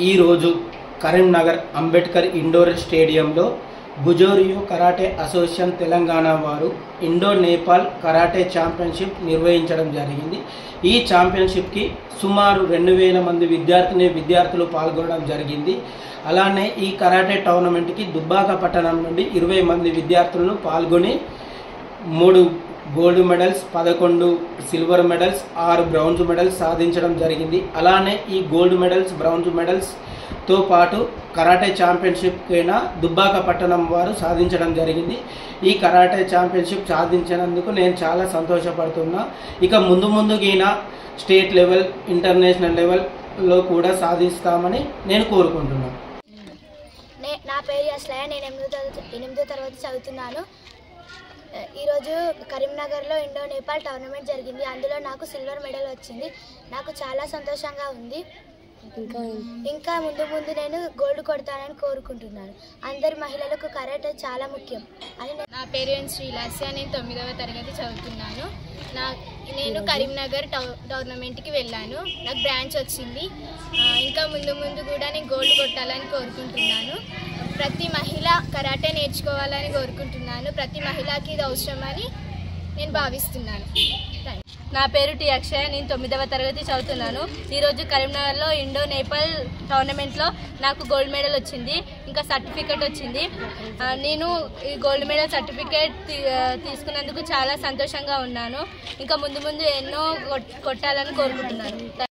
ఈరోజు కరీంనగర్ అంబేద్కర్ ఇండోర్ స్టేడియంలో గుజోరియో karate association Telangana వారు ఇండో నేపాల్ కరాటే ఛాంపియన్షిప్ నిర్వహించడం జరిగింది। ఈ ఛాంపియన్షిప్కి సుమారు 2000 మంది విద్యార్థులు పాల్గొనడం జరిగింది। అలానే ఈ కరాటే టోర్నమెంట్కి దుబ్బాక పట్టణం నుండి 20 మంది విద్యార్థులను పాల్గొని 3 gold medals, 11 silver medals, 6 bronze medals సాధించడం జరిగింది। అలానే ఈ గోల్డ్ మెడల్స్, బ్రౌంజ్ మెడల్స్ తో పాటు కరాటే ఛాంపియన్షిప్ కైనా దుబ్బాక పట్టణం వారు సాధించడం జరిగింది। ఈ కరాటే ఛాంపియన్షిప్ సాధించినందుకు నేను చాలా సంతోషపడుతున్నా। ఇక ముందుగైనా స్టేట్ లెవెల్, ఇంటర్నేషనల్ లెవెల్లో కూడా సాధిస్తామని నేను కోరుకుంటున్నాను। నా పేరు అస్లయ, నేను 8వ తరగతి చదువుతున్నాను। ఈరోజు కరీంనగర్లో ఇండో నేపాల్ టోర్నమెంట్ జరిగింది। అందులో నాకు సిల్వర్ మెడల్ వచ్చింది। నాకు చాలా సంతోషంగా ఉంది। ఇంకా ముందు నేను గోల్డ్ కొడతానని కోరుకుంటున్నాను। అందరి మహిళలకు కరాటే చాలా ముఖ్యం అని। నా పేరు శ్రీలాస్య, నేను 9వ తరగతి చదువుతున్నాను। నేను కరీంనగర్ టోర్నమెంట్కి వెళ్ళాను, నాకు బ్రాంచ్ వచ్చింది। ఇంకా ముందు కూడా నేను గోల్డ్ కొట్టాలని కోరుకుంటున్నాను। ప్రతి మహిళ కరాటే నేర్చుకోవాలని కోరుకుంటున్నాను। ప్రతి మహిళకి ఇది అవసరమని నేను భావిస్తున్నాను। నా పేరు టి అక్షయ, నేను 9వ తరగతి చదువుతున్నాను। ఈరోజు కరీంనగర్లో ఇండో నేపాల్ టోర్నమెంట్లో నాకు గోల్డ్ మెడల్ వచ్చింది, ఇంకా సర్టిఫికేట్ వచ్చింది। నేను ఈ గోల్డ్ మెడల్ సర్టిఫికేట్ తీసుకున్నందుకు చాలా సంతోషంగా ఉన్నాను। ఇంకా ముందు ఎన్నో కొట్టాలని కోరుకుంటున్నాను।